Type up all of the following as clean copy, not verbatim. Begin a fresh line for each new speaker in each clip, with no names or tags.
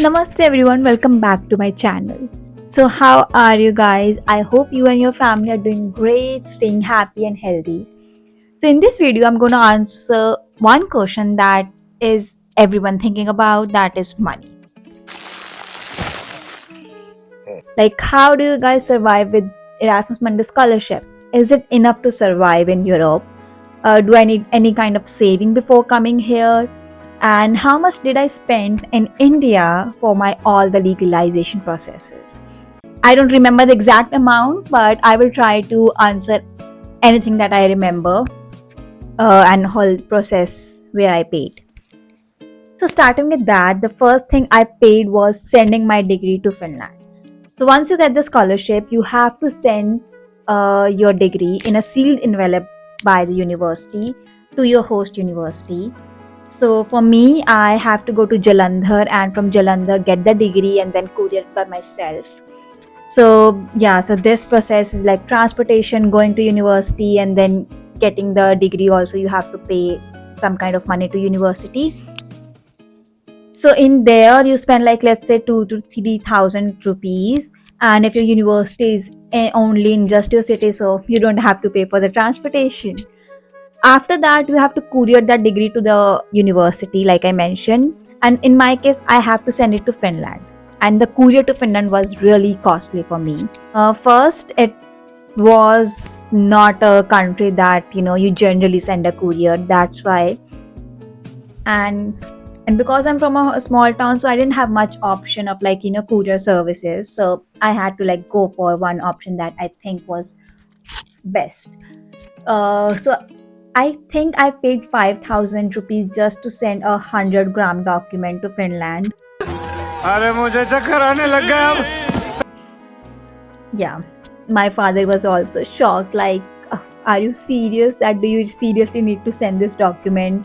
Namaste everyone, welcome back to my channel. So, how are you guys? I hope you and your family are doing great, staying happy and healthy. So, in this video, I'm going to answer one question that is everyone thinking about, that is money. Like, how do you guys survive with Erasmus Mundus scholarship? Is it enough to survive in Europe? Do I need any kind of saving before coming here? And how much did I spend in India for my all the legalization processes? I don't remember the exact amount, but I will try to answer anything that I remember and whole process where I paid. So starting with that, the first thing I paid was sending my degree to Finland. So once you get the scholarship, you have to send your degree in a sealed envelope by the university to your host university. So for me, I have to go to Jalandhar and from Jalandhar get the degree and then courier it by myself. So yeah, so this process is like transportation, going to university, and then getting the degree. Also, you have to pay some kind of money to university. So in there, you spend like let's say 2 to 3,000 rupees, and if your university is only in just your city, so you don't have to pay for the transportation. After that, you have to courier that degree to the university, like I mentioned. And in my case, I have to send it to Finland. And the courier to Finland was really costly for me. First, it was not a country that you generally send a courier. That's why, and because I'm from a small town, so I didn't have much option of like courier services. So I had to like go for one option that I think was best. So I think I paid 5,000 rupees just to send a 100-gram document to Finland.
अरे मुझे चक्कर आने लग गया अब
Yeah, my father was also shocked. Like, are you serious? That do you seriously need to send this document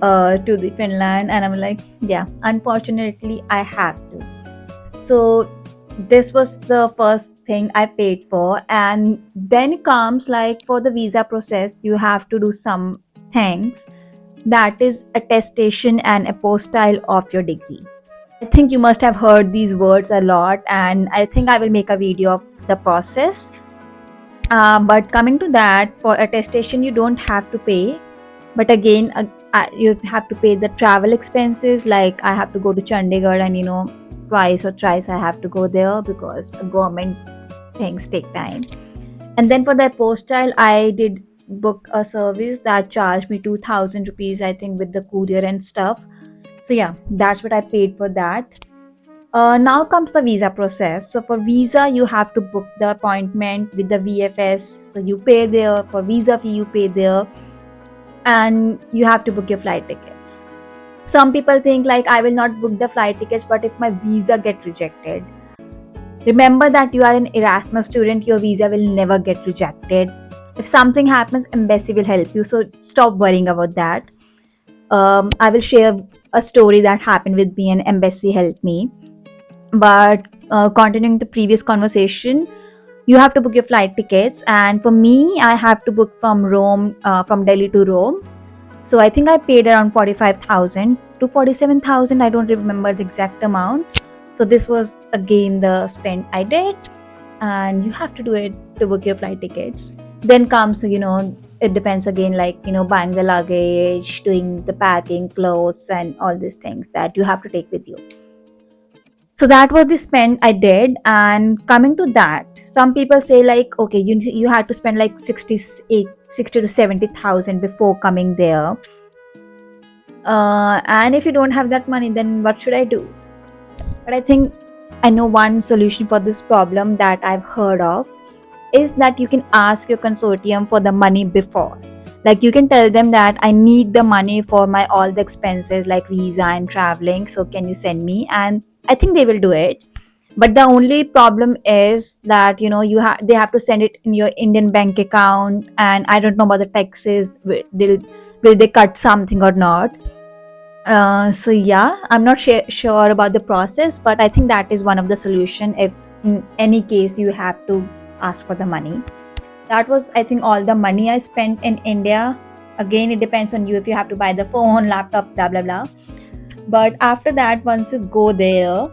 to the Finland? And I'm like, yeah. Unfortunately, I have to. So this was the first thing I paid for, and then comes like for the visa process, you have to do some things, that is attestation and apostille of your degree. I think you must have heard these words a lot, and I think I will make a video of the process. But coming to that, for attestation, you don't have to pay, but again, you have to pay the travel expenses. Like I have to go to Chandigarh, and twice or thrice I have to go there because the government things take time. And then for the apostille, I did book a service that charged me 2,000 rupees, I think, with the courier and stuff. So yeah, that's what I paid for that. Now comes the visa process. So for visa, you have to book the appointment with the VFS. So you pay there for visa fee, you pay there, and you have to book your flight tickets. Some people think like I will not book the flight tickets, but if my visa get rejected, remember that you are an Erasmus student. Your visa will never get rejected. If something happens, embassy will help you. So stop worrying about that. I will share a story that happened with me and embassy helped me. But continuing the previous conversation, you have to book your flight tickets, and for me, I have to book from Rome, from Delhi to Rome. So I think I paid around 45,000 to 47,000. I don't remember the exact amount. So this was again the spend I did, and you have to do it to book your flight tickets. Then comes it depends again, like buying the luggage, doing the packing, clothes, and all these things that you have to take with you. So that was the spend I did. And coming to that, some people say like, okay, you had to spend like 60 to 70,000 before coming there. And if you don't have that money, then what should I do? But I think I know one solution for this problem that I've heard of is that you can ask your consortium for the money before. Like you can tell them that I need the money for my all the expenses like visa and traveling, so can you send me? And I think they will do it. But the only problem is that they have to send it in your Indian bank account, and I don't know about the taxes. Will they cut something or not? So yeah, I'm not sure about the process, but I think that is one of the solution if in any case you have to ask for the money. That was, I think, all the money I spent in India. Again, it depends on you if you have to buy the phone, laptop, blah blah blah. But after that, once you go there,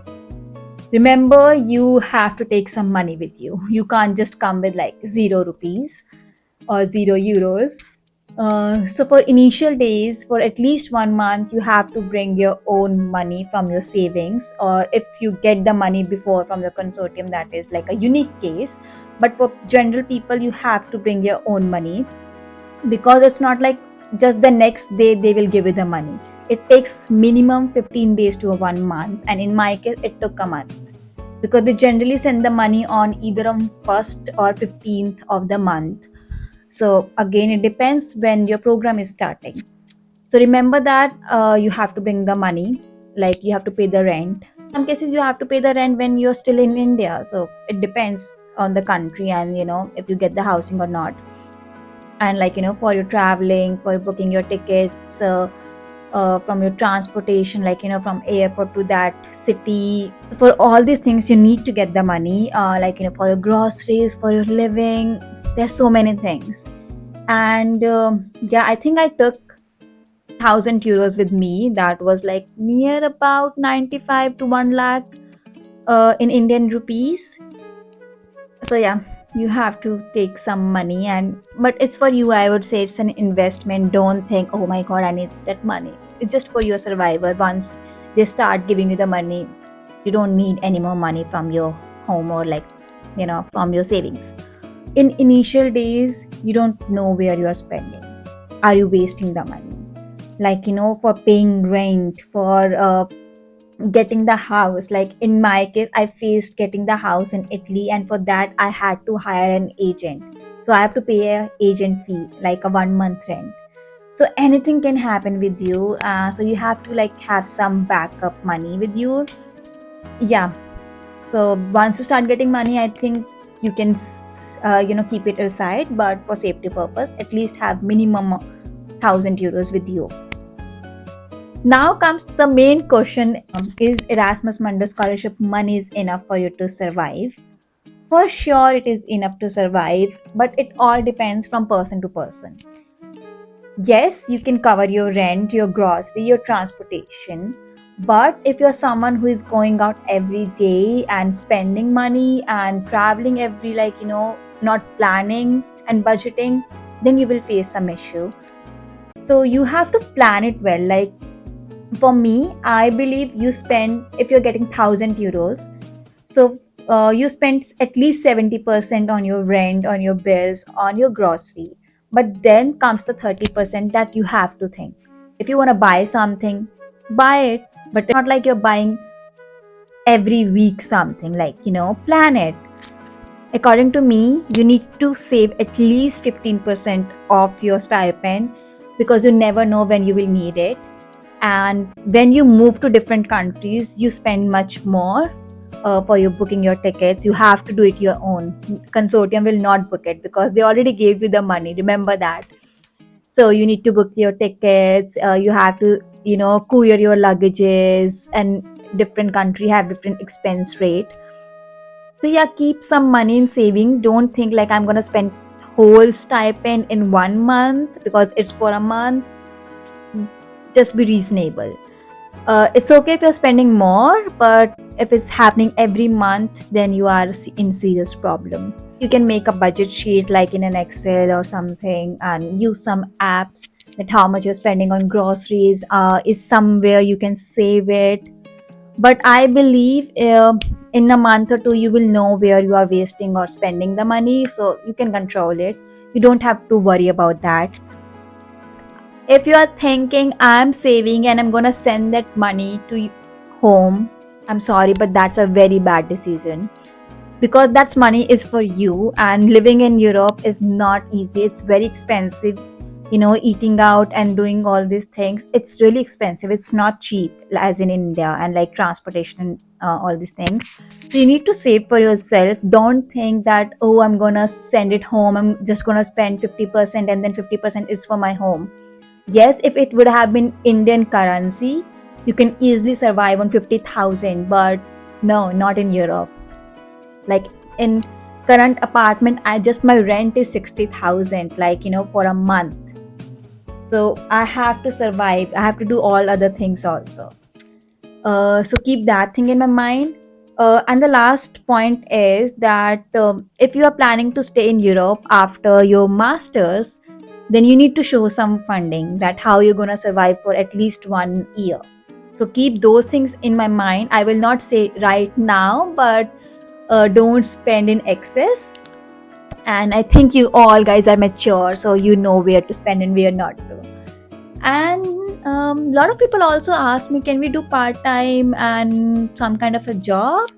remember you have to take some money with you. You can't just come with like 0 rupees or 0 euros. So for initial days, for at least 1 month, you have to bring your own money from your savings, or if you get the money before from the consortium, that is like a unique case. But for general people, you have to bring your own money, because it's not like just the next day they will give you the money. It takes minimum 15 days to a 1 month, and in my case, it took a month, because they generally send the money on either on 1st or 15th of the month. So again, it depends when your program is starting. So remember that you have to bring the money, like you have to pay the rent. In some cases you have to pay the rent when you're still in India, so it depends on the country, and if you get the housing or not. And like for your traveling, for booking your tickets, from your transportation, like from airport to that city, for all these things you need to get the money, like for your groceries, for your living. There's so many things. And yeah, I think I took 1,000 euros with me. That was like near about 95 to 1 lakh in Indian rupees. So yeah, you have to take some money, and but it's for you. I would say it's an investment. Don't think, oh my god, I need that money. It's just for your survival. Once they start giving you the money, you don't need any more money from your home, or like from your savings. In initial days, you don't know where you are spending. Are you wasting the money, like for paying rent, for getting the house? Like in my case, I faced getting the house in Italy, and for that I had to hire an agent. So I have to pay a agent fee, like a 1 month rent. So anything can happen with you, so you have to like have some backup money with you. Yeah. So once you start getting money, I think you can keep it aside, but for safety purpose, at least have minimum 1,000 euros with you. Now comes the main question: is Erasmus Mundus scholarship money is enough for you to survive? For sure, it is enough to survive, but it all depends from person to person. Yes, you can cover your rent, your grocery, your transportation. But if you're someone who is going out every day and spending money and traveling every, like, not planning and budgeting, then you will face some issue. So you have to plan it well. Like for me, I believe you spend, if you're getting 1,000 euros, so you spend at least 70% on your rent, on your bills, on your grocery. But then comes the 30% that you have to think. If you want to buy something, buy it, but not like you're buying every week something, like, plan it. According to me, you need to save at least 15% of your stipend, because you never know when you will need it. And when you move to different countries, you spend much more for your booking your tickets. You have to do it your own. Consortium will not book it because they already gave you the money. Remember that. So you need to book your tickets. You have to courier your luggages, and different country have different expense rate. So yeah, keep some money in saving. Don't think like I'm gonna spend whole stipend in 1 month because it's for a month. Just be reasonable. It's okay if you're spending more, but if it's happening every month, then you are in serious problem. You can make a budget sheet like in an Excel or something, and use some apps that how much you're spending on groceries is somewhere you can save it. But I believe in a month or two you will know where you are wasting or spending the money, so you can control it. You don't have to worry about that. If you are thinking I'm saving and I'm gonna send that money to home, I'm sorry, but that's a very bad decision, because that's money is for you, and living in Europe is not easy. It's very expensive. Eating out and doing all these things, it's really expensive. It's not cheap as in India, and like transportation and all these things. So you need to save for yourself. Don't think that, oh, I'm gonna send it home, I'm just gonna spend 50% and then 50% is for my home. Yes, if it would have been Indian currency, you can easily survive on 50,000, but no, not in Europe. Like in current apartment, I just my rent is 60,000, like for a month. So I have to survive. I have to do all other things also. So keep that thing in my mind. And the last point is that if you are planning to stay in Europe after your masters, then you need to show some funding, that how you're going to survive for at least 1 year. So keep those things in my mind. I will not say right now, but don't spend in excess. And I think you all guys are mature, so you know where to spend and where not to. And a lot of people also ask me, can we do part time and some kind of a job?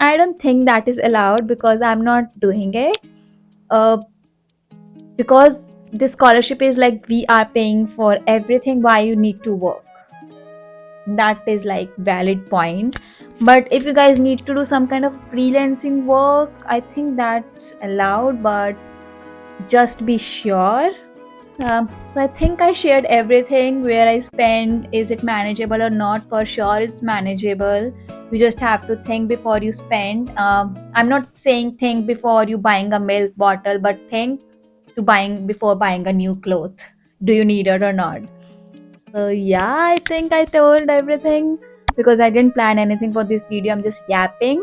I don't think that is allowed because I'm not doing it. Uh, because this scholarship is like we are paying for everything, why you need to work? That is like valid point. But if you guys need to do some kind of freelancing work, I think that's allowed, but just be sure. So I think I shared everything where I spend. Is it manageable or not? For sure, it's manageable. You just have to think before you spend. I'm not saying think before you buying a milk bottle, but think to buying before buying a new cloth. Do you need it or not? So yeah, I think I told everything because I didn't plan anything for this video. I'm just yapping.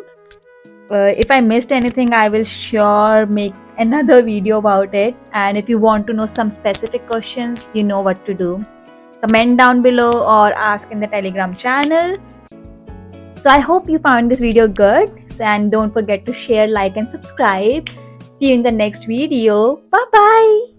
If I missed anything, I will sure make another video about it. And if you want to know some specific questions, you know what to do. Comment down below or ask in the Telegram channel. So I hope you found this video good. And don't forget to share, like, and subscribe. See you in the next video. Bye bye.